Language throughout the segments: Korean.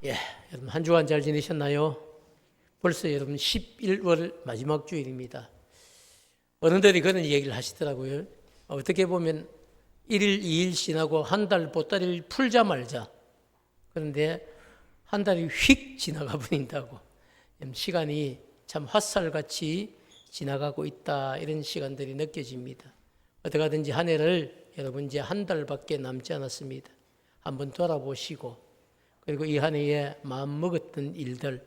예, 여러분 한 주간 잘 지내셨나요? 벌써 여러분 11월 마지막 주일입니다. 어른들이 그런 얘기를 하시더라고요. 어떻게 보면 1일, 2일 지나고 한 달, 보따리를 풀자 말자. 그런데 한 달이 휙 지나가 버린다고. 시간이 참 화살같이 지나가고 있다. 이런 시간들이 느껴집니다. 어떻게 하든지 한 해를 여러분 이제 한 달밖에 남지 않았습니다. 한번 돌아보시고 그리고 이 한 해에 마음 먹었던 일들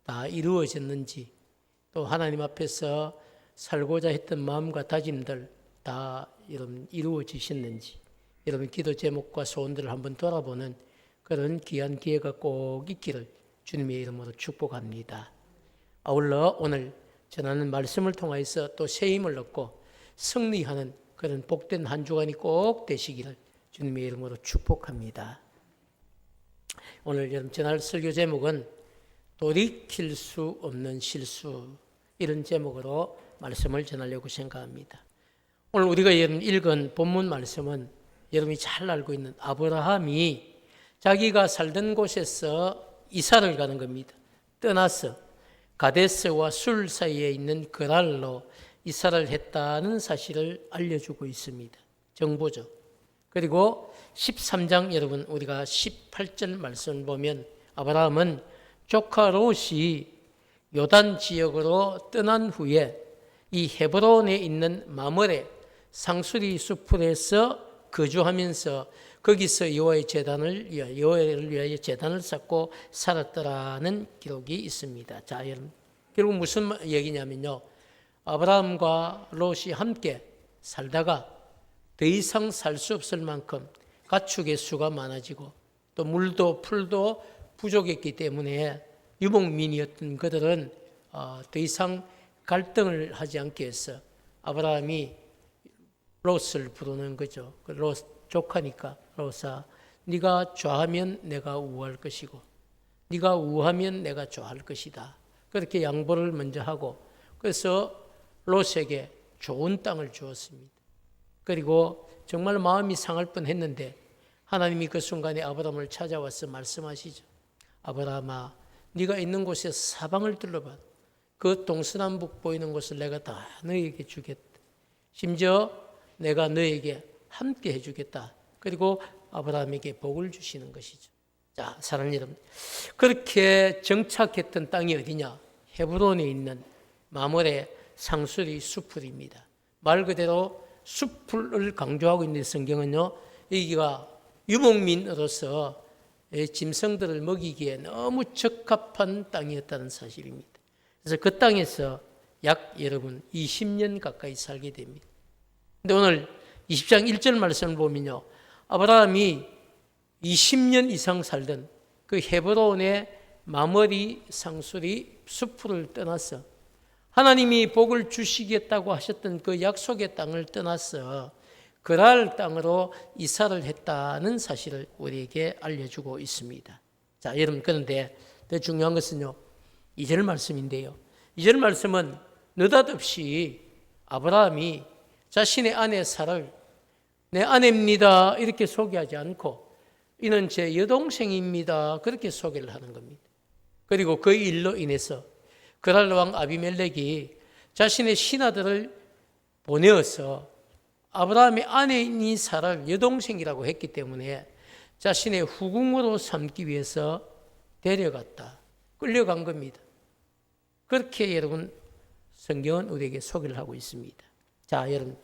다 이루어졌는지 또 하나님 앞에서 살고자 했던 마음과 다짐들 다 여러분 이루어지셨는지 여러분 기도 제목과 소원들을 한번 돌아보는 그런 귀한 기회가 꼭 있기를 주님의 이름으로 축복합니다. 아울러 오늘 전하는 말씀을 통해서 또 새 힘을 얻고 승리하는 그런 복된 한 주간이 꼭 되시기를 주님의 이름으로 축복합니다. 오늘 여러분 전할 설교 제목은 돌이킬 수 없는 실수, 이런 제목으로 말씀을 전하려고 생각합니다. 오늘 우리가 읽은 본문 말씀은 여러분이 잘 알고 있는 아브라함이 자기가 살던 곳에서 이사를 가는 겁니다. 떠나서 가데스와 술 사이에 있는 그랄로 이사를 했다는 사실을 알려주고 있습니다. 정보죠. 그리고 13장 여러분 우리가 18절 말씀을 보면 아브라함은 조카 롯이 요단 지역으로 떠난 후에 이 헤브론에 있는 마므레 상수리 숲에서 거주하면서 거기서 여호와를 위하여 제단을 쌓고 살았더라는 기록이 있습니다. 자, 여러분 결국 무슨 얘기냐면요, 아브라함과 롯이 함께 살다가 더 이상 살 수 없을 만큼 가축의 수가 많아지고 또 물도 풀도 부족했기 때문에 유목민이었던 그들은 더 이상 갈등을 하지 않기 위해서 아브라함이 롯을 부르는 거죠. 롯 조카니까 롯아, 네가 좌하면 내가 우할 것이고 네가 우하면 내가 좌할 것이다. 그렇게 양보를 먼저 하고 그래서 롯에게 좋은 땅을 주었습니다. 그리고 정말 마음이 상할 뻔했는데 하나님이 그 순간에 아브라함을 찾아와서 말씀하시죠. 아브라함아, 네가 있는 곳에 사방을 둘러봐. 그 동서남북 보이는 곳을 내가 다 너에게 주겠다. 심지어 내가 너에게 함께 해주겠다. 그리고 아브라함에게 복을 주시는 것이죠. 자, 사랑하는 여러분, 그렇게 정착했던 땅이 어디냐? 헤브론에 있는 마므레 상수리 숲입니다. 말 그대로 숲을 강조하고 있는 성경은요, 여기가 유목민으로서 짐승들을 먹이기에 너무 적합한 땅이었다는 사실입니다. 그래서 그 땅에서 약 여러분 20년 가까이 살게 됩니다. 근데 오늘 20장 1절 말씀을 보면요, 아브라함이 20년 이상 살던 그 헤브론의 마므리 상수리 숲을 떠나서 하나님이 복을 주시겠다고 하셨던 그 약속의 땅을 떠나서 그랄 땅으로 이사를 했다는 사실을 우리에게 알려주고 있습니다. 자, 여러분, 그런데 더 중요한 것은요, 2절 말씀인데요. 2절 말씀은 느닷없이 아브라함이 자신의 아내 사라를 내 아내입니다 이렇게 소개하지 않고 이는 제 여동생입니다 그렇게 소개를 하는 겁니다. 그리고 그 일로 인해서 그랄 왕 아비멜렉이 자신의 신하들을 보내어서 아브라함의 아내인 사라를 여동생이라고 했기 때문에 자신의 후궁으로 삼기 위해서 데려갔다. 끌려간 겁니다. 그렇게 여러분 성경은 우리에게 소개를 하고 있습니다. 자, 여러분,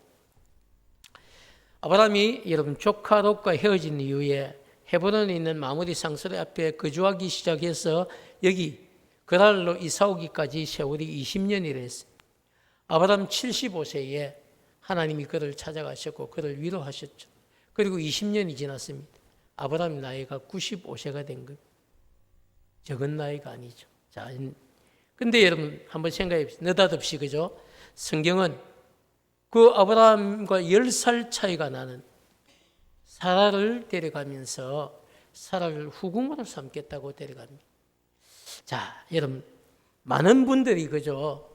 아브라함이 여러분 조카 롯과 헤어진 이후에 헤브론에 있는 마므리 상수리 앞에 거주하기 시작해서 여기 그랄로 이사 오기까지 세월이 20년이라 했어요. 아브라함 75세에 하나님이 그를 찾아가셨고 그를 위로하셨죠. 그리고 20년이 지났습니다. 아브라함의 나이가 95세가 된 겁니다. 적은 나이가 아니죠. 자, 근데 여러분 한번 생각해 보세요. 느닷없이, 그죠? 성경은 그 아브라함과 10살 차이가 나는 사라를 데려가면서 사라를 후궁으로 삼겠다고 데려갑니다. 자, 여러분, 많은 분들이, 그죠?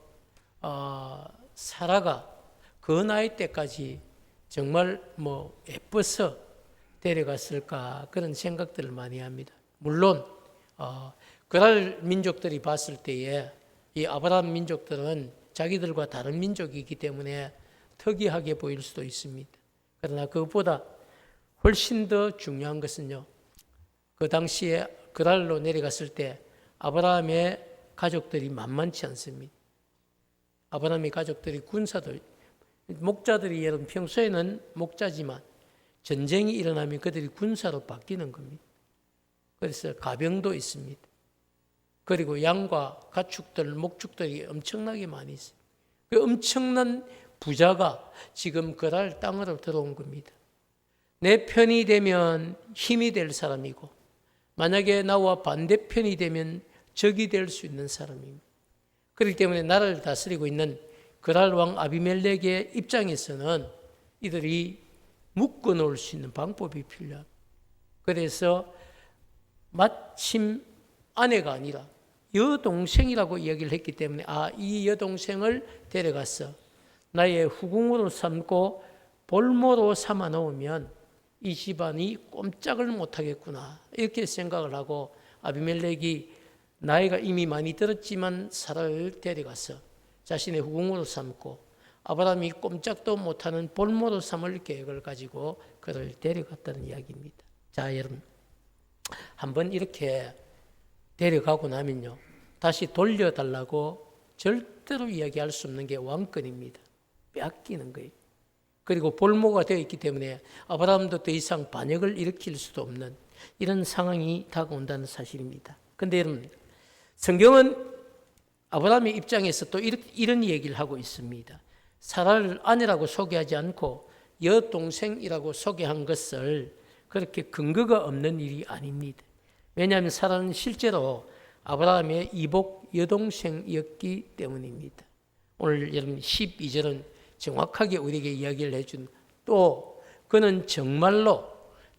사라가 그 나이 때까지 정말 예뻐서 데려갔을까 그런 생각들을 많이 합니다. 물론 그랄 민족들이 봤을 때에 이 아브라함 민족들은 자기들과 다른 민족이기 때문에 특이하게 보일 수도 있습니다. 그러나 그것보다 훨씬 더 중요한 것은요, 그 당시에 그랄로 내려갔을 때 아브라함의 가족들이 만만치 않습니다. 아브라함의 가족들이 군사들, 목자들이 여러분 평소에는 목자지만 전쟁이 일어나면 그들이 군사로 바뀌는 겁니다. 그래서 가병도 있습니다. 그리고 양과 가축들, 목축들이 엄청나게 많이 있어요. 그 엄청난 부자가 지금 그랄 땅으로 들어온 겁니다. 내 편이 되면 힘이 될 사람이고 만약에 나와 반대편이 되면 적이 될 수 있는 사람입니다. 그렇기 때문에 나라를 다스리고 있는 그랄 왕 아비멜렉의 입장에서는 이들이 묶어 놓을 수 있는 방법이 필요합니다. 그래서 마침 아내가 아니라 여동생이라고 이야기를 했기 때문에 이 여동생을 데려가서 나의 후궁으로 삼고 볼모로 삼아 놓으면 이 집안이 꼼짝을 못하겠구나 이렇게 생각을 하고 아비멜렉이 나이가 이미 많이 들었지만 사라를 데려가서 자신의 후궁으로 삼고 아브라함이 꼼짝도 못하는 볼모로 삼을 계획을 가지고 그를 데려갔다는 이야기입니다. 자, 여러분 한번 이렇게 데려가고 나면요 다시 돌려달라고 절대로 이야기할 수 없는 게 왕권입니다. 빼앗기는 거예요. 그리고 볼모가 되어 있기 때문에 아브라함도 더 이상 반역을 일으킬 수도 없는 이런 상황이 다가온다는 사실입니다. 그런데 여러분 성경은 아브라함의 입장에서 또 이런 얘기를 하고 있습니다. 사라를 아내라고 소개하지 않고 여동생이라고 소개한 것을 그렇게 근거가 없는 일이 아닙니다. 왜냐하면 사라는 실제로 아브라함의 이복 여동생이었기 때문입니다. 오늘 여러분 12절은 정확하게 우리에게 이야기를 해준 또 그는 정말로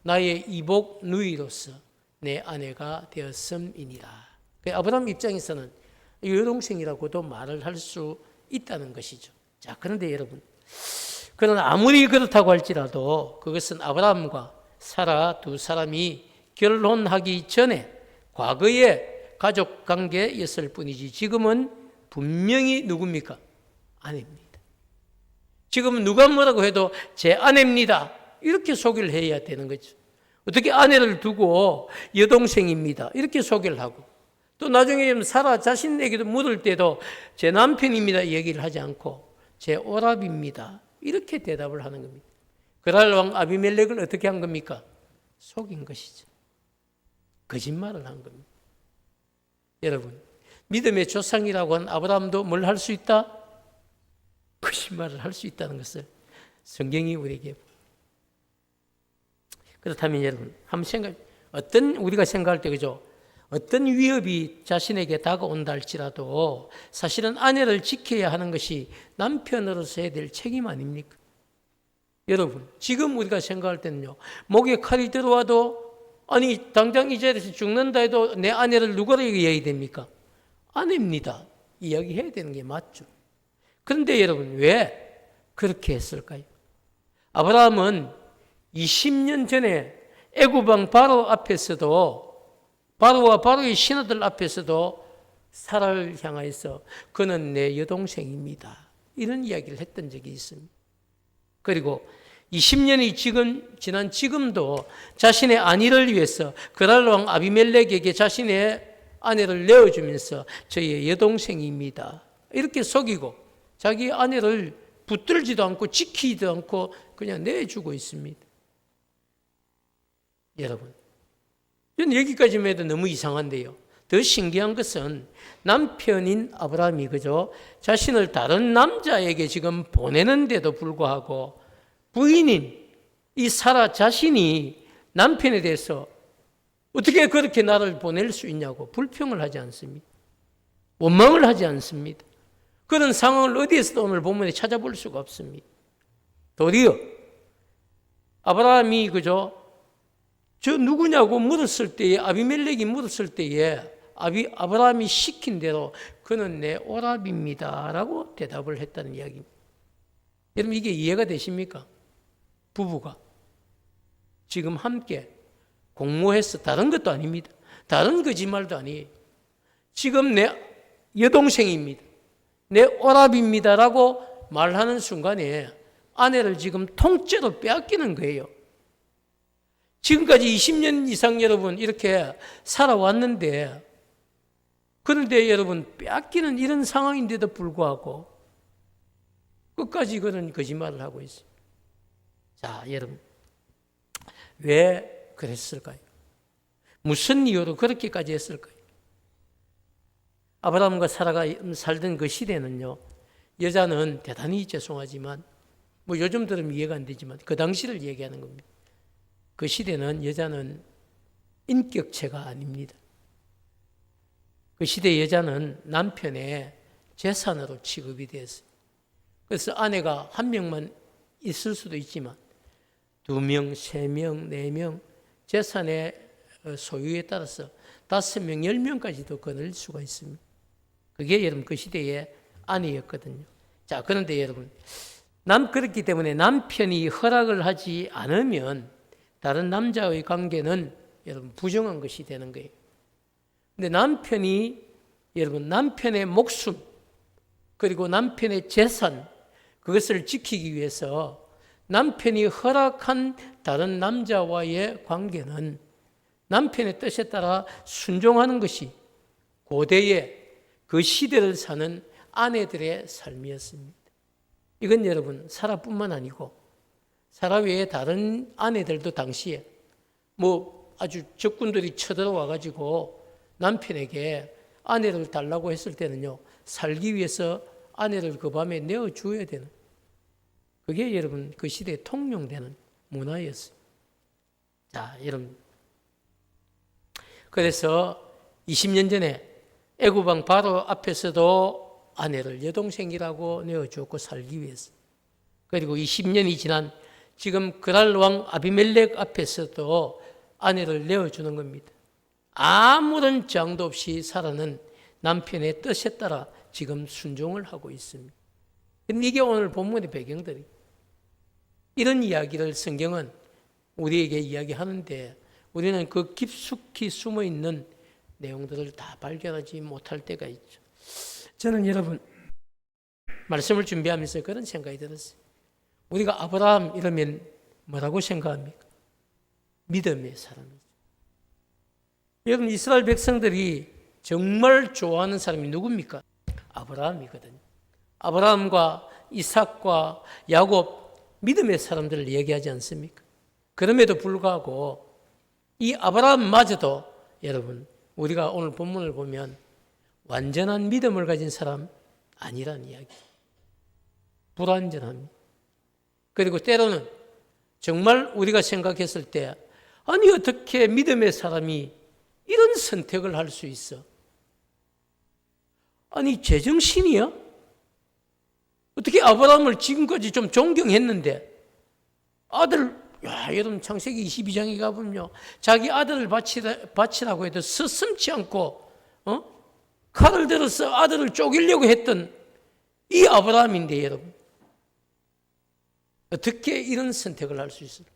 나의 이복 누이로서 내 아내가 되었음이니라. 아브라함 입장에서는 여동생이라고도 말을 할 수 있다는 것이죠. 자, 그런데 여러분, 그러나 아무리 그렇다고 할지라도 그것은 아브라함과 사라 두 사람이 결혼하기 전에 과거의 가족 관계였을 뿐이지 지금은 분명히 누굽니까? 아내입니다. 지금은 누가 뭐라고 해도 제 아내입니다. 이렇게 소개를 해야 되는 거죠. 어떻게 아내를 두고 여동생입니다. 이렇게 소개를 하고 또 나중에 사라 자신에게도 물을 때도 제 남편입니다. 이 얘기를 하지 않고 제 오랍입니다. 이렇게 대답을 하는 겁니다. 그랄 왕 아비멜렉을 어떻게 한 겁니까? 속인 것이죠. 거짓말을 한 겁니다. 여러분, 믿음의 조상이라고 한 아브라함도 뭘 할 수 있다? 거짓말을 할 수 있다는 것을 성경이 우리에게. 그렇다면 여러분, 한번 우리가 생각할 때 그죠? 어떤 위협이 자신에게 다가온다 할지라도 사실은 아내를 지켜야 하는 것이 남편으로서 해야 될 책임 아닙니까? 여러분, 지금 우리가 생각할 때는요, 목에 칼이 들어와도 아니 당장 이 자리에서 죽는다 해도 내 아내를 누구라고 얘기해야 됩니까? 아내입니다. 이야기해야 되는 게 맞죠. 그런데 여러분 왜 그렇게 했을까요? 아브라함은 20년 전에 애굽 왕 바로 앞에서도 바로와 바로의 신하들 앞에서도 사라를 향하여서 그는 내 여동생입니다. 이런 이야기를 했던 적이 있습니다. 그리고 20년이 지난 지금도 자신의 안위를 위해서 그랄 왕 아비멜렉에게 자신의 아내를 내어주면서 저의 여동생입니다. 이렇게 속이고 자기 아내를 붙들지도 않고 지키지도 않고 그냥 내주고 있습니다. 여러분, 이건 여기까지만 해도 너무 이상한데요. 더 신기한 것은 남편인 아브라함이 그저 자신을 다른 남자에게 지금 보내는데도 불구하고 부인인 이 사라 자신이 남편에 대해서 어떻게 그렇게 나를 보낼 수 있냐고 불평을 하지 않습니다. 원망을 하지 않습니다. 그런 상황을 어디에서도 오늘 본문에 찾아볼 수가 없습니다. 도리어 아브라함이 그저 저 누구냐고 물었을 때에 아비멜렉이 물었을 때에 아브라함이 시킨 대로 그는 내 오랍입니다 라고 대답을 했다는 이야기입니다. 여러분 이게 이해가 되십니까? 부부가 지금 함께 공모해서 다른 것도 아닙니다. 다른 거짓말도 아니에요. 지금 내 여동생입니다. 내 오랍입니다라고 말하는 순간에 아내를 지금 통째로 빼앗기는 거예요. 지금까지 20년 이상 여러분 이렇게 살아왔는데, 그런데 여러분 빼앗기는 이런 상황인데도 불구하고 끝까지 그런 거짓말을 하고 있어요. 자, 여러분, 왜 그랬을까요? 무슨 이유로 그렇게까지 했을까요? 아브라함과 사라가 살던 그 시대는요, 여자는 대단히 죄송하지만, 뭐 요즘 들으면 이해가 안 되지만 그 당시를 얘기하는 겁니다. 그 시대는 여자는 인격체가 아닙니다. 그 시대 여자는 남편의 재산으로 취급이 됐어요. 그래서 아내가 한 명만 있을 수도 있지만 2명, 3명, 4명 재산의 소유에 따라서 5명, 10명까지도 거둘 수가 있습니다. 그게 여러분 그 시대의 아내였거든요. 자, 그런데 여러분, 그렇기 때문에 남편이 허락을 하지 않으면 다른 남자의 관계는 여러분 부정한 것이 되는 거예요. 근데 남편의 목숨, 그리고 남편의 재산, 그것을 지키기 위해서 남편이 허락한 다른 남자와의 관계는 남편의 뜻에 따라 순종하는 것이 고대의 그 시대를 사는 아내들의 삶이었습니다. 이건 여러분 사라뿐만 아니고 사라 외에 다른 아내들도 당시에 뭐 아주 적군들이 쳐들어와 가지고 남편에게 아내를 달라고 했을 때는요, 살기 위해서 아내를 그 밤에 내어주어야 되는, 그게 여러분 그 시대에 통용되는 문화였어요. 자, 여러분, 그래서 20년 전에 애굽 왕 바로 앞에서도 아내를 여동생이라고 내어주었고 살기 위해서, 그리고 20년이 지난 지금 그랄 왕 아비멜렉 앞에서도 아내를 내어주는 겁니다. 아무런 저항도 없이 사라는 남편의 뜻에 따라 지금 순종을 하고 있습니다. 근데 이게 오늘 본문의 배경들이, 이런 이야기를 성경은 우리에게 이야기하는데 우리는 그 깊숙이 숨어있는 내용들을 다 발견하지 못할 때가 있죠. 저는 여러분 말씀을 준비하면서 그런 생각이 들었어요. 우리가 아브라함 이러면 뭐라고 생각합니까? 믿음의 사람이죠. 여러분, 이스라엘 백성들이 정말 좋아하는 사람이 누굽니까? 아브라함이거든요. 아브라함과 이삭과 야곱, 믿음의 사람들을 얘기하지 않습니까? 그럼에도 불구하고 이 아브라함마저도 여러분, 우리가 오늘 본문을 보면 완전한 믿음을 가진 사람 아니라는 이야기. 불완전합니다. 그리고 때로는 정말 우리가 생각했을 때, 아니 어떻게 믿음의 사람이 이런 선택을 할 수 있어? 아니 제정신이야? 어떻게 아브라함을 지금까지 좀 존경했는데 아들, 여러분 창세기 22장에 가보면요, 자기 아들을 바치라고 해도 서슴지 않고 칼을 들어서 아들을 쪼개려고 했던 이 아브라함인데 여러분, 어떻게 이런 선택을 할 수 있을까?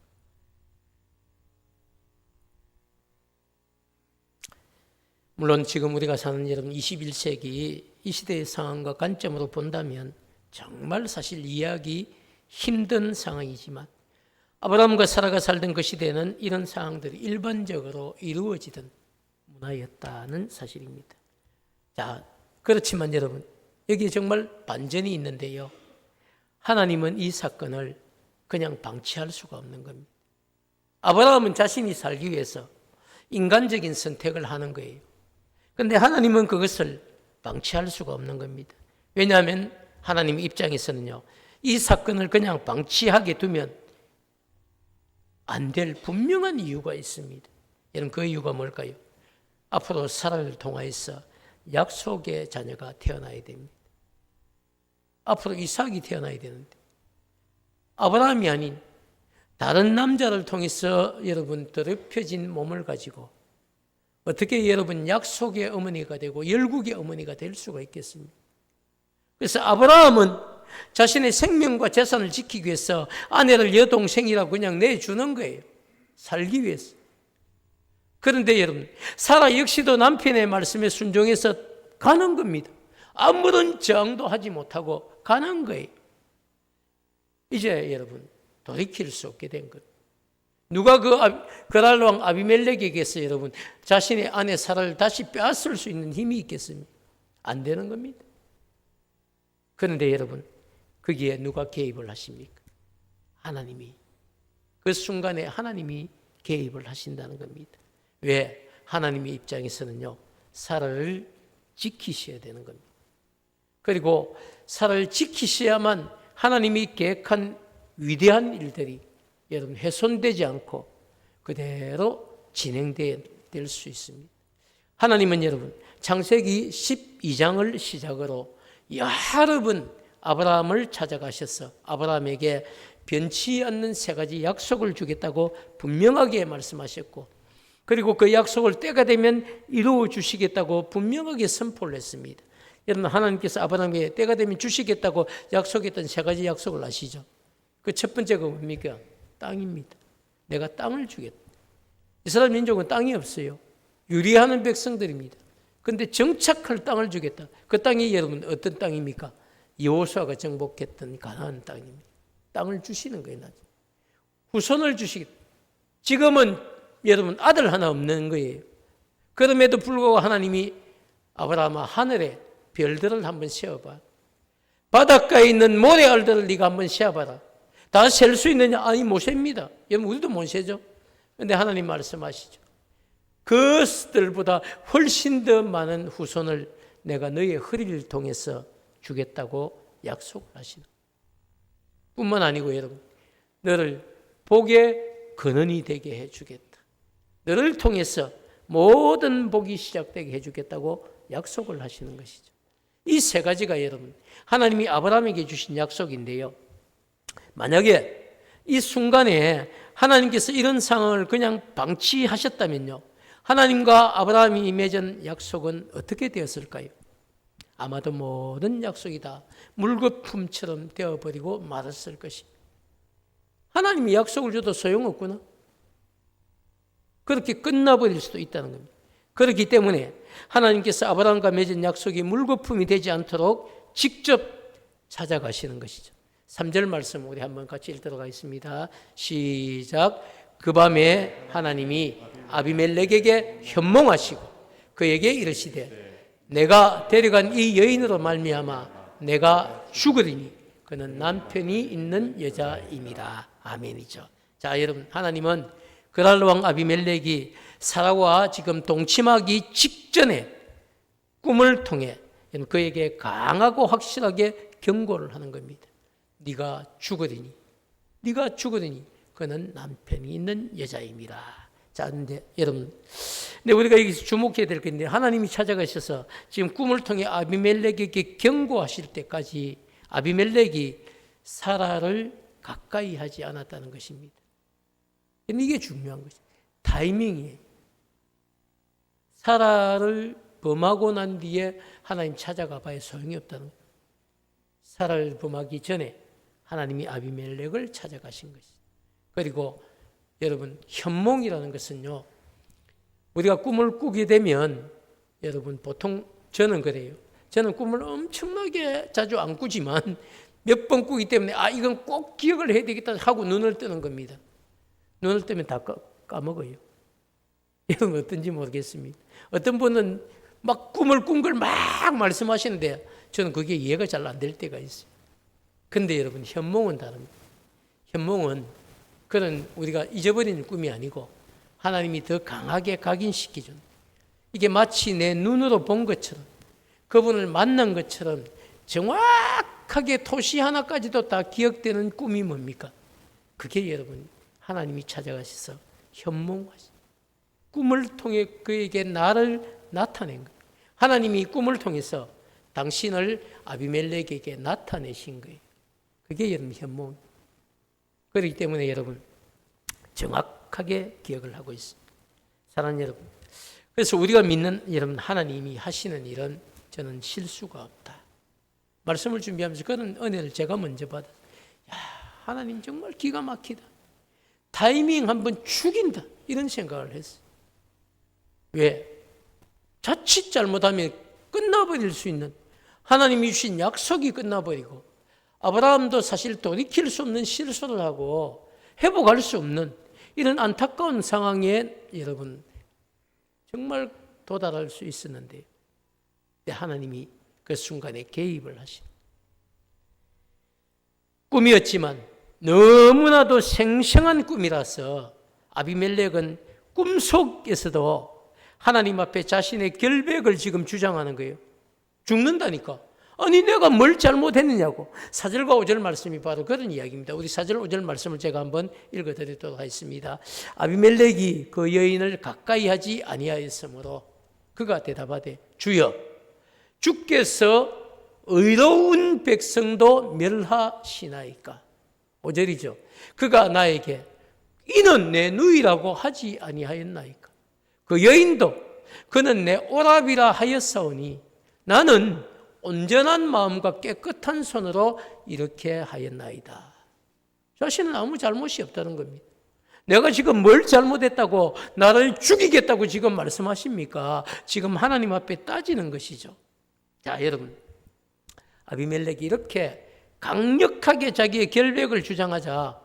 물론 지금 우리가 사는 여러분 21세기 이 시대의 상황과 관점으로 본다면 정말 사실 이해하기 힘든 상황이지만 아브라함과 사라가 살던 그 시대는 이런 상황들이 일반적으로 이루어지던 문화였다는 사실입니다. 자, 그렇지만 여러분, 여기에 정말 반전이 있는데요, 하나님은 이 사건을 그냥 방치할 수가 없는 겁니다. 아브라함은 자신이 살기 위해서 인간적인 선택을 하는 거예요. 그런데 하나님은 그것을 방치할 수가 없는 겁니다. 왜냐하면 하나님 입장에서는요, 이 사건을 그냥 방치하게 두면 안 될 분명한 이유가 있습니다. 여러분, 그 이유가 뭘까요? 앞으로 사라를 통하여서 약속의 자녀가 태어나야 됩니다. 앞으로 이삭이 태어나야 되는데 아브라함이 아닌 다른 남자를 통해서 여러분 더럽혀진 몸을 가지고 어떻게 여러분 약속의 어머니가 되고 열국의 어머니가 될 수가 있겠습니까? 그래서 아브라함은 자신의 생명과 재산을 지키기 위해서 아내를 여동생이라고 그냥 내주는 거예요. 살기 위해서. 그런데 여러분, 사라 역시도 남편의 말씀에 순종해서 가는 겁니다. 아무런 저항도 하지 못하고 가는 거예요. 이제 여러분, 돌이킬 수 없게 된 것. 누가 그랄 왕 아비멜렉에게서 여러분 자신의 아내 사라를 다시 빼앗을 수 있는 힘이 있겠습니까? 안 되는 겁니다. 그런데 여러분, 거기에 누가 개입을 하십니까? 하나님이. 그 순간에 하나님이 개입을 하신다는 겁니다. 왜? 하나님의 입장에서는요, 사라를 지키셔야 되는 겁니다. 그리고 사라를 지키셔야만 하나님이 계획한 위대한 일들이 여러분 훼손되지 않고 그대로 진행될 수 있습니다. 하나님은 여러분 창세기 12장을 시작으로 여러 번 아브라함을 찾아가셔서 아브라함에게 변치 않는 세 가지 약속을 주겠다고 분명하게 말씀하셨고, 그리고 그 약속을 때가 되면 이루어 주시겠다고 분명하게 선포를 했습니다. 여러분, 하나님께서 아브라함에게 때가 되면 주시겠다고 약속했던 세 가지 약속을 아시죠? 그 첫 번째가 뭡니까? 땅입니다. 내가 땅을 주겠다. 이스라엘 민족은 땅이 없어요. 유리하는 백성들입니다. 그런데 정착할 땅을 주겠다. 그 땅이 여러분 어떤 땅입니까? 여호수아가 정복했던 가나안 땅입니다. 땅을 주시는 거예요. 후손을 주시겠다. 지금은 여러분 아들 하나 없는 거예요. 그럼에도 불구하고 하나님이 아브라함아, 하늘에 별들을 한번 세어봐. 바닷가에 있는 모래알들을 네가 한번 세어봐라. 다 셀 수 있느냐? 아니, 못 셉니다. 여러분, 우리도 못 세죠. 그런데 하나님 말씀하시죠. 그들보다 훨씬 더 많은 후손을 내가 너의 허리를 통해서 주겠다고 약속을 하시는 뿐만 아니고 여러분, 너를 복의 근원이 되게 해주겠다. 너를 통해서 모든 복이 시작되게 해주겠다고 약속을 하시는 것이죠. 이 세 가지가 여러분 하나님이 아브라함에게 주신 약속인데요, 만약에 이 순간에 하나님께서 이런 상황을 그냥 방치하셨다면요, 하나님과 아브라함이 맺은 약속은 어떻게 되었을까요? 아마도 모든 약속이 다 물거품처럼 되어버리고 말았을 것입니다. 하나님이 약속을 줘도 소용없구나. 그렇게 끝나버릴 수도 있다는 겁니다. 그렇기 때문에 하나님께서 아브라함과 맺은 약속이 물거품이 되지 않도록 직접 찾아가시는 것이죠. 3절 말씀 우리 한번 같이 읽도록 하겠습니다. 시작. 그 밤에 하나님이 아비멜렉에게 현몽하시고 그에게 이르시되 내가 데려간 이 여인으로 말미암아 내가 죽으리니 그는 남편이 있는 여자입니다. 아멘이죠. 자, 여러분, 하나님은 그랄 왕 아비멜렉이 사라와 지금 동침하기 직전에 꿈을 통해 그에게 강하고 확실하게 경고를 하는 겁니다. 네가 죽으리니 그는 남편이 있는 여자입니다. 자, 근데 여러분, 근데 우리가 여기서 주목해야 될 건데, 하나님이 찾아가셔서 지금 꿈을 통해 아비멜렉에게 경고하실 때까지 아비멜렉이 사라를 가까이 하지 않았다는 것입니다. 이게 중요한 것이죠. 타이밍이에요. 사라를 범하고 난 뒤에 하나님 찾아가 봐야 소용이 없다는 거예요. 사라를 범하기 전에 하나님이 아비멜렉을 찾아가신 것이죠. 그리고 여러분, 현몽이라는 것은요, 우리가 꿈을 꾸게 되면 여러분, 보통 저는 그래요. 저는 꿈을 엄청나게 자주 안 꾸지만 몇 번 꾸기 때문에 이건 꼭 기억을 해야 되겠다 하고 눈을 뜨는 겁니다. 눈을 뜨면 다 까먹어요. 이건 어떤지 모르겠습니다. 어떤 분은 막 꿈을 꾼 걸 막 말씀하시는데 저는 그게 이해가 잘 안 될 때가 있어요. 그런데 여러분, 현몽은 다릅니다. 현몽은 그런 우리가 잊어버리는 꿈이 아니고 하나님이 더 강하게 각인시켜준, 이게 마치 내 눈으로 본 것처럼 그분을 만난 것처럼 정확하게 토시 하나까지도 다 기억되는 꿈이 뭡니까? 그게 여러분 하나님이 찾아가셔서 현몽하시, 꿈을 통해 그에게 나를 나타낸 거예요. 하나님이 꿈을 통해서 당신을 아비멜렉에게 나타내신 거예요. 그게 여러분 현몽. 그렇기 때문에 여러분 정확하게 기억을 하고 있습니다. 사랑하는 여러분, 그래서 우리가 믿는 여러분 하나님이 하시는 일은 저는 실수가 없다. 말씀을 준비하면서 그런 은혜를 제가 먼저 받았어요. 하나님 정말 기가 막히다. 타이밍 한번 죽인다. 이런 생각을 했어요. 왜? 자칫 잘못하면 끝나버릴 수 있는 하나님이 주신 약속이 끝나버리고 아브라함도 사실 돌이킬 수 없는 실수를 하고 회복할 수 없는 이런 안타까운 상황에 여러분 정말 도달할 수 있었는데 하나님이 그 순간에 개입을 하신 꿈이었지만 너무나도 생생한 꿈이라서 아비멜렉은 꿈속에서도 하나님 앞에 자신의 결백을 지금 주장하는 거예요. 죽는다니까. 아니 내가 뭘 잘못했느냐고. 4절과 5절 말씀이 바로 그런 이야기입니다. 우리 4절 5절 말씀을 제가 한번 읽어드리도록 하겠습니다. 아비멜렉이 그 여인을 가까이 하지 아니하였으므로 그가 대답하되 주여 주께서 의로운 백성도 멸하시나이까. 5절이죠. 그가 나에게 이는 내 누이라고 하지 아니하였나이까. 그 여인도 그는 내 오랍이라 하였사오니 나는 온전한 마음과 깨끗한 손으로 이렇게 하였나이다. 자신은 아무 잘못이 없다는 겁니다. 내가 지금 뭘 잘못했다고 나를 죽이겠다고 지금 말씀하십니까? 지금 하나님 앞에 따지는 것이죠. 자, 여러분, 아비멜렉이 이렇게 강력하게 자기의 결백을 주장하자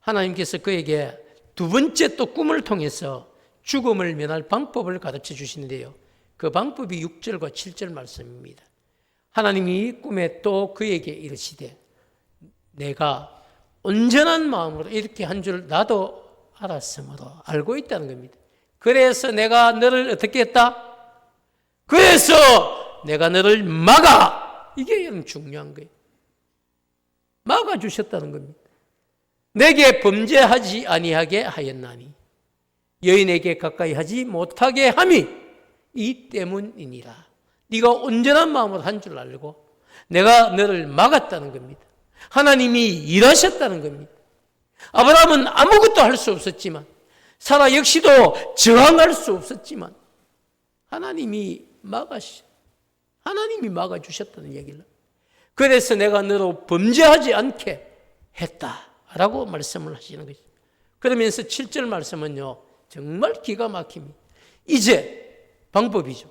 하나님께서 그에게 두 번째 또 꿈을 통해서 죽음을 면할 방법을 가르쳐 주시는데요. 그 방법이 6절과 7절 말씀입니다. 하나님이 꿈에 또 그에게 이르시되 내가 온전한 마음으로 이렇게 한 줄 나도 알았으므로 알고 있다는 겁니다. 그래서 내가 너를 어떻게 했다? 그래서 내가 너를 막아! 이게 여러분 중요한 거예요. 막아주셨다는 겁니다. 내게 범죄하지 아니하게 하였나니 여인에게 가까이 하지 못하게 함이 이 때문이니라. 네가 온전한 마음으로 한 줄 알고 내가 너를 막았다는 겁니다. 하나님이 일하셨다는 겁니다. 아브라함은 아무것도 할 수 없었지만 사라 역시도 저항할 수 없었지만 하나님이 막아주셨다는 얘기를. 그래서 내가 너로 범죄하지 않게 했다라고 말씀을 하시는 거죠. 그러면서 7절 말씀은요 정말 기가 막힙니다. 이제 방법이죠.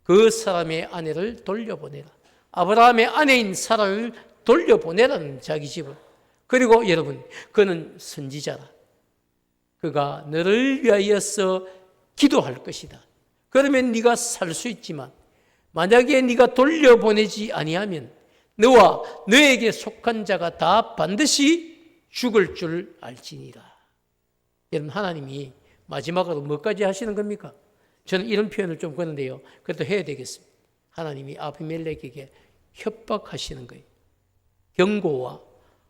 그 사람의 아내를 돌려보내라. 아브라함의 아내인 사라를 돌려보내라는 자기 집을. 그리고 여러분 그는 선지자라. 그가 너를 위하여서 기도할 것이다. 그러면 네가 살 수 있지만 만약에 네가 돌려보내지 아니하면 너와 너에게 속한 자가 다 반드시 죽을 줄 알지니라. 여러분 하나님이 마지막으로 뭐까지 하시는 겁니까? 저는 이런 표현을 좀 거는데요. 그래도 해야 되겠습니다. 하나님이 아비멜렉에게 협박하시는 거예요. 경고와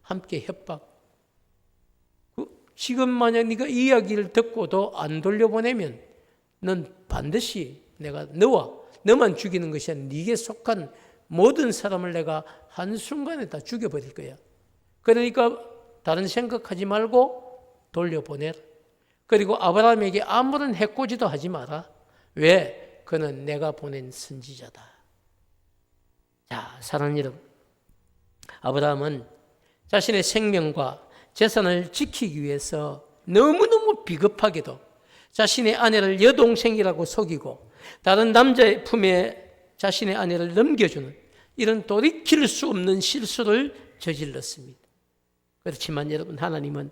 함께 협박. 지금 만약 네가 이 이야기를 듣고도 안 돌려보내면 넌 반드시 내가 너만 죽이는 것이 아니라 네게 속한 모든 사람을 내가 한순간에 다 죽여버릴 거야. 그러니까 다른 생각하지 말고 돌려보내라. 그리고 아브라함에게 아무런 해코지도 하지 마라. 왜? 그는 내가 보낸 선지자다. 자, 사랑하는 여러분, 아브라함은 자신의 생명과 재산을 지키기 위해서 너무너무 비겁하게도 자신의 아내를 여동생이라고 속이고 다른 남자의 품에 자신의 아내를 넘겨주는 이런 돌이킬 수 없는 실수를 저질렀습니다. 그렇지만 여러분 하나님은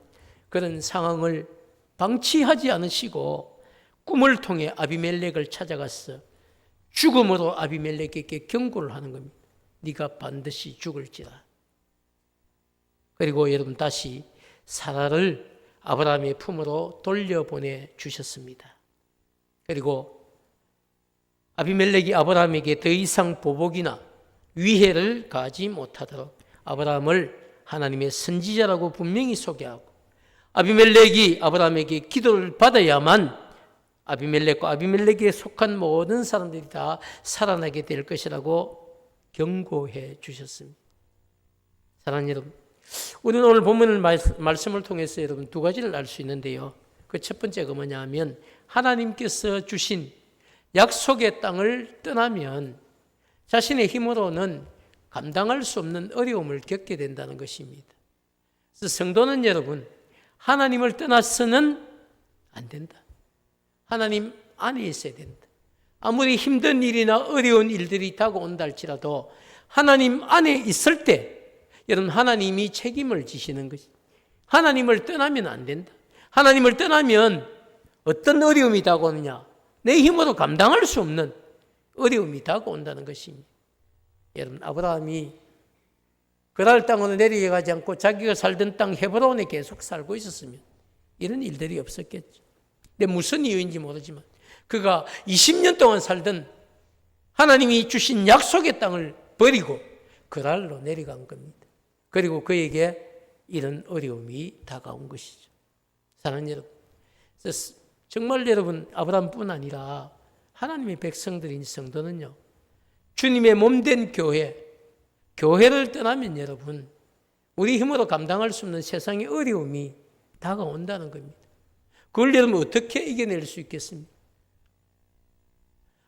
그런 상황을 방치하지 않으시고 꿈을 통해 아비멜렉을 찾아가서 죽음으로 아비멜렉에게 경고를 하는 겁니다. 네가 반드시 죽을지라. 그리고 여러분 다시 사라를 아브라함의 품으로 돌려보내 주셨습니다. 그리고 아비멜렉이 아브라함에게 더 이상 보복이나 위해를 가하지 못하도록 아브라함을 하나님의 선지자라고 분명히 소개하고 아비멜렉이 아브라함에게 기도를 받아야만 아비멜렉과 아비멜렉에 속한 모든 사람들이 다 살아나게 될 것이라고 경고해 주셨습니다. 사랑하는 여러분, 우리는 오늘 본문을 말씀을 통해서 여러분 두 가지를 알 수 있는데요. 그 첫 번째가 뭐냐 하면 하나님께서 주신 약속의 땅을 떠나면 자신의 힘으로는 감당할 수 없는 어려움을 겪게 된다는 것입니다. 그래서 성도는 여러분 하나님을 떠나서는 안 된다. 하나님 안에 있어야 된다. 아무리 힘든 일이나 어려운 일들이 다가온다 할지라도 하나님 안에 있을 때 여러분 하나님이 책임을 지시는 것이 하나님을 떠나면 안 된다. 하나님을 떠나면 어떤 어려움이 다가오느냐? 내 힘으로 감당할 수 없는 어려움이 다가온다는 것입니다. 여러분 아브라함이 그랄 땅으로 내려가지 않고 자기가 살던 땅 헤브론에 계속 살고 있었으면 이런 일들이 없었겠죠. 근데 무슨 이유인지 모르지만 그가 20년 동안 살던 하나님이 주신 약속의 땅을 버리고 그랄로 내려간 겁니다. 그리고 그에게 이런 어려움이 다가온 것이죠. 사랑하는 여러분, 정말 여러분 아브라함뿐 아니라 하나님의 백성들인 성도는요, 주님의 몸된 교회를 떠나면 여러분 우리 힘으로 감당할 수 없는 세상의 어려움이 다가온다는 겁니다. 그걸 여러분 어떻게 이겨낼 수 있겠습니까?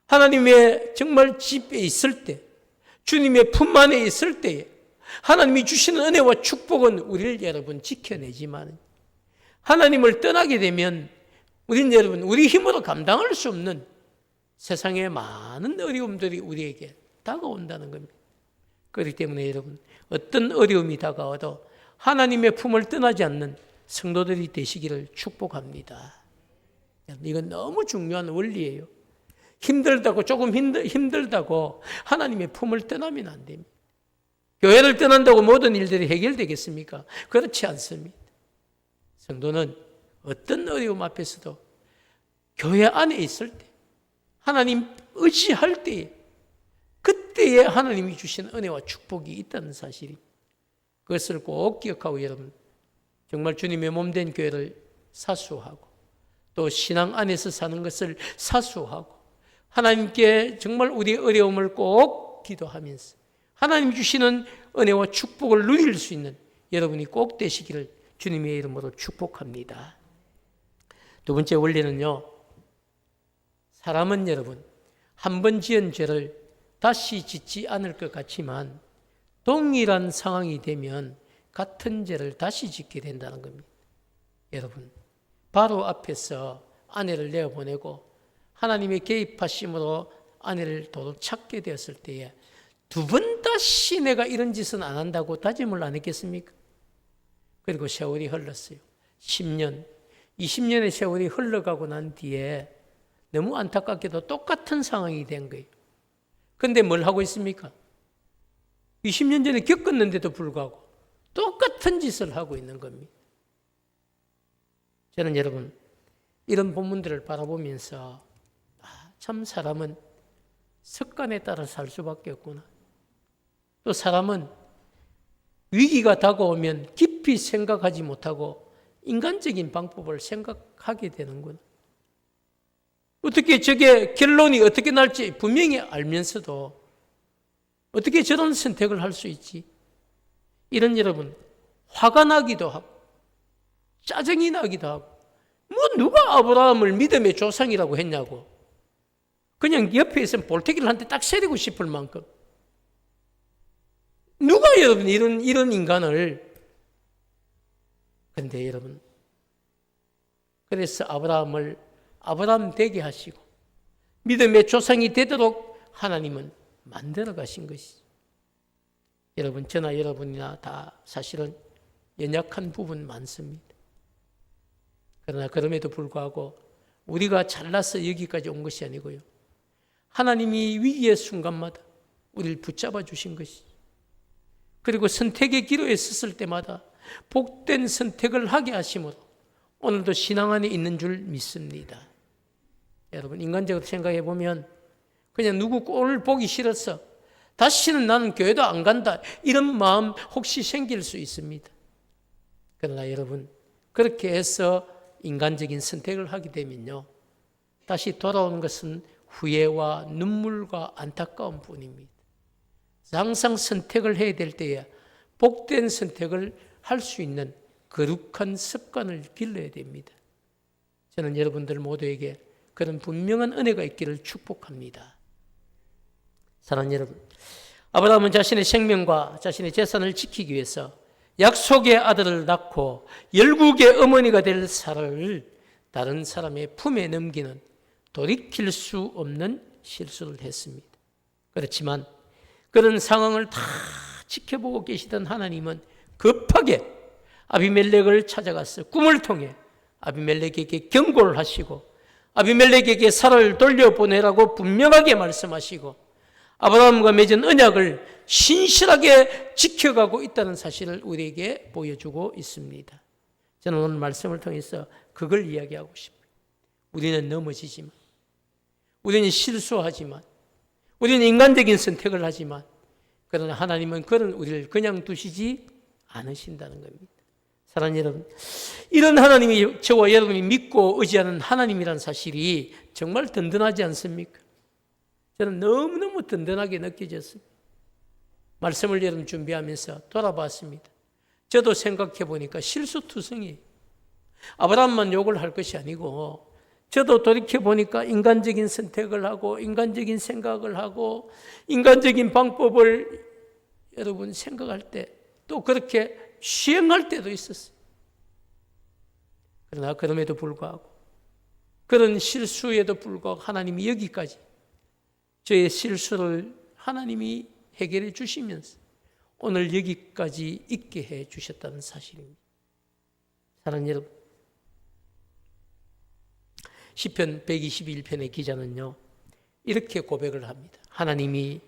하나님의 정말 집에 있을 때, 주님의 품 안에 있을 때에 하나님이 주시는 은혜와 축복은 우리를 여러분 지켜내지만 하나님을 떠나게 되면 우리는 여러분 우리 힘으로 감당할 수 없는 세상의 많은 어려움들이 우리에게 다가온다는 겁니다. 그렇기 때문에 여러분 어떤 어려움이 다가와도 하나님의 품을 떠나지 않는 성도들이 되시기를 축복합니다. 이건 너무 중요한 원리예요. 힘들다고 조금 힘들다고 하나님의 품을 떠나면 안 됩니다. 교회를 떠난다고 모든 일들이 해결되겠습니까? 그렇지 않습니다. 성도는 어떤 어려움 앞에서도 교회 안에 있을 때 하나님 의지할 때에 그때에 하나님이 주신 은혜와 축복이 있다는 사실입니다. 그것을 꼭 기억하고 여러분 정말 주님의 몸된 교회를 사수하고 또 신앙 안에서 사는 것을 사수하고 하나님께 정말 우리의 어려움을 꼭 기도하면서 하나님 주시는 은혜와 축복을 누릴 수 있는 여러분이 꼭 되시기를 주님의 이름으로 축복합니다. 두 번째 원리는요, 사람은 여러분 한 번 지은 죄를 다시 짓지 않을 것 같지만 동일한 상황이 되면 같은 죄를 다시 짓게 된다는 겁니다. 여러분 바로 앞에서 아내를 내어보내고 하나님의 개입하심으로 아내를 도로 찾게 되었을 때에 두 번 다시 내가 이런 짓은 안 한다고 다짐을 안 했겠습니까? 그리고 세월이 흘렀어요. 10년, 20년의 세월이 흘러가고 난 뒤에 너무 안타깝게도 똑같은 상황이 된 거예요. 그런데 뭘 하고 있습니까? 20년 전에 겪었는데도 불구하고 똑같은 짓을 하고 있는 겁니다. 저는 여러분 이런 본문들을 바라보면서 참 사람은 습관에 따라 살 수밖에 없구나. 또 사람은 위기가 다가오면 깊이 생각하지 못하고 인간적인 방법을 생각하게 되는구나. 어떻게 저게 결론이 어떻게 날지 분명히 알면서도 어떻게 저런 선택을 할 수 있지? 이런 여러분 화가 나기도 하고 짜증이 나기도 하고 뭐 누가 아브라함을 믿음의 조상이라고 했냐고 그냥 옆에 있으면 볼태기를 한 대 딱 세리고 싶을 만큼 누가 여러분 이런 인간을 근데 여러분 그래서 아브라함을 아브라함 되게 하시고 믿음의 조상이 되도록 하나님은 만들어 가신 것이죠. 여러분 저나 여러분이나 다 사실은 연약한 부분 많습니다. 그러나 그럼에도 불구하고 우리가 잘나서 여기까지 온 것이 아니고요. 하나님이 위기의 순간마다 우리를 붙잡아 주신 것이죠. 그리고 선택의 기로에 섰을 때마다 복된 선택을 하게 하심으로 오늘도 신앙 안에 있는 줄 믿습니다. 여러분 인간적으로 생각해 보면 그냥 누구 꼴을 보기 싫어서 다시는 나는 교회도 안 간다 이런 마음 혹시 생길 수 있습니다. 그러나 여러분 그렇게 해서 인간적인 선택을 하게 되면요 다시 돌아오는 것은 후회와 눈물과 안타까움 뿐입니다. 항상 선택을 해야 될 때에 복된 선택을 할 수 있는 거룩한 습관을 길러야 됩니다. 저는 여러분들 모두에게 그런 분명한 은혜가 있기를 축복합니다. 사랑하는 여러분, 아브라함은 자신의 생명과 자신의 재산을 지키기 위해서 약속의 아들을 낳고 열국의 어머니가 될 사라를 다른 사람의 품에 넘기는 돌이킬 수 없는 실수를 했습니다. 그렇지만 그런 상황을 다 지켜보고 계시던 하나님은 급하게 아비멜렉을 찾아가서 꿈을 통해 아비멜렉에게 경고를 하시고 아비멜렉에게 살을 돌려보내라고 분명하게 말씀하시고 아브라함과 맺은 언약을 신실하게 지켜가고 있다는 사실을 우리에게 보여주고 있습니다. 저는 오늘 말씀을 통해서 그걸 이야기하고 싶어요. 우리는 넘어지지만, 우리는 실수하지만, 우리는 인간적인 선택을 하지만, 그러나 하나님은 그런 우리를 그냥 두시지 않으신다는 겁니다. 사랑하는 여러분, 이런 하나님이 저와 여러분이 믿고 의지하는 하나님이라는 사실이 정말 든든하지 않습니까? 저는 너무너무 든든하게 느껴졌습니다. 말씀을 여러분 준비하면서 돌아봤습니다. 저도 생각해 보니까 실수투성이에요. 아브라함만 욕을 할 것이 아니고 저도 돌이켜 보니까 인간적인 선택을 하고 인간적인 생각을 하고 인간적인 방법을 여러분 생각할 때 또 그렇게 시행할 때도 있었어요. 그러나 그럼에도 불구하고 그런 실수에도 불구하고 하나님이 여기까지 저의 실수를 하나님이 해결해 주시면서 오늘 여기까지 있게 해 주셨다는 사실입니다. 사랑하는 여러분, 시편 121편의 기자는요 이렇게 고백을 합니다. 하나님이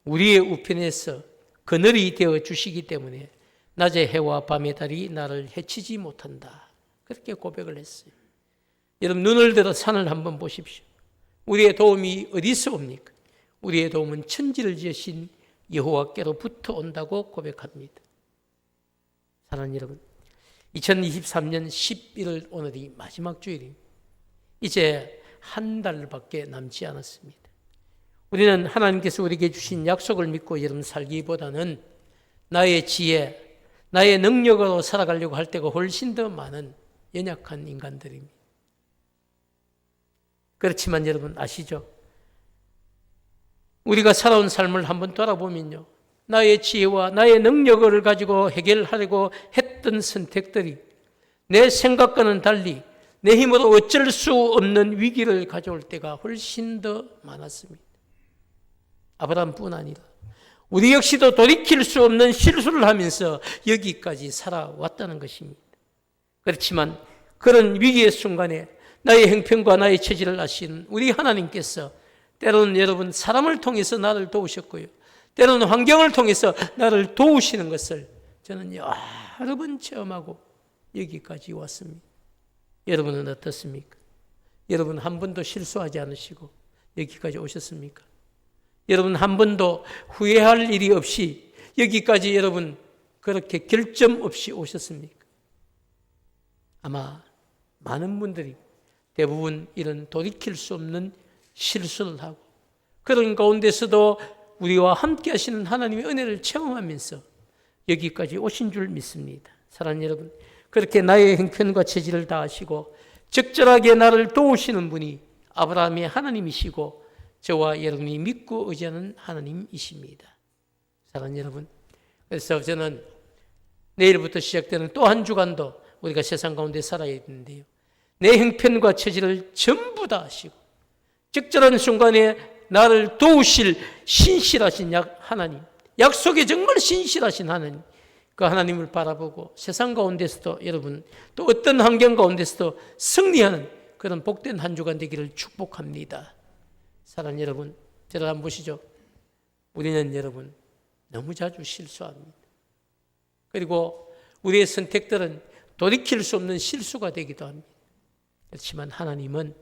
우리의 우편에서 그늘이 되어 주시기 때문에 낮의 해와 밤의 달이 나를 해치지 못한다. 그렇게 고백을 했어요. 여러분 눈을 들어 산을 한번 보십시오. 우리의 도움이 어디서 옵니까? 우리의 도움은 천지를 지으신 여호와께로부터 온다고 고백합니다. 사랑하는 여러분, 2023년 11월 오늘이 마지막 주일입니다. 이제 한 달밖에 남지 않았습니다. 우리는 하나님께서 우리에게 주신 약속을 믿고 여러분 살기보다는 나의 지혜, 나의 능력으로 살아가려고 할 때가 훨씬 더 많은 연약한 인간들입니다. 그렇지만 여러분 아시죠? 우리가 살아온 삶을 한번 돌아보면요, 나의 지혜와 나의 능력을 가지고 해결하려고 했던 선택들이 내 생각과는 달리 내 힘으로 어쩔 수 없는 위기를 가져올 때가 훨씬 더 많았습니다. 아브라함뿐 아니라 우리 역시도 돌이킬 수 없는 실수를 하면서 여기까지 살아왔다는 것입니다. 그렇지만 그런 위기의 순간에 나의 형편과 나의 처지를 아시는 우리 하나님께서 때로는 여러분 사람을 통해서 나를 도우셨고요, 때로는 환경을 통해서 나를 도우시는 것을 저는 여러 번 체험하고 여기까지 왔습니다. 여러분은 어떻습니까? 여러분 한 번도 실수하지 않으시고 여기까지 오셨습니까? 여러분 한 번도 후회할 일이 없이 여기까지 여러분 그렇게 결점 없이 오셨습니까? 아마 많은 분들이 대부분 이런 돌이킬 수 없는 실수를 하고 그런 가운데서도 우리와 함께 하시는 하나님의 은혜를 체험하면서 여기까지 오신 줄 믿습니다. 사랑하는 여러분, 그렇게 나의 형편과 처지를 다하시고 적절하게 나를 도우시는 분이 아브라함의 하나님이시고 저와 여러분이 믿고 의지하는 하나님이십니다. 사랑하는 여러분, 그래서 저는 내일부터 시작되는 또 한 주간도 우리가 세상 가운데 살아야 되는데요, 내 형편과 처지를 전부 다 아시고 적절한 순간에 나를 도우실 신실하신 하나님, 약속에 정말 신실하신 하나님, 그 하나님을 바라보고 세상 가운데서도 여러분 또 어떤 환경 가운데서도 승리하는 그런 복된 한 주간 되기를 축복합니다. 사랑하는 여러분, 저를 한번 보시죠. 우리는 여러분 너무 자주 실수합니다. 그리고 우리의 선택들은 돌이킬 수 없는 실수가 되기도 합니다. 그렇지만 하나님은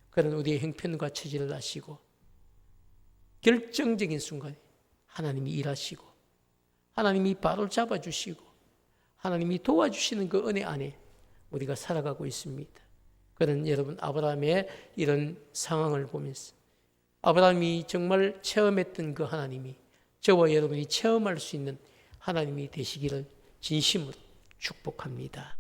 그런 우리의 형편과 처지를 아시고 결정적인 순간에 하나님이 일하시고 하나님이 바로 잡아주시고 하나님이 도와주시는 그 은혜 안에 우리가 살아가고 있습니다. 그런 여러분 아브라함의 이런 상황을 보면서 아브라함이 정말 체험했던 그 하나님이 저와 여러분이 체험할 수 있는 하나님이 되시기를 진심으로 축복합니다.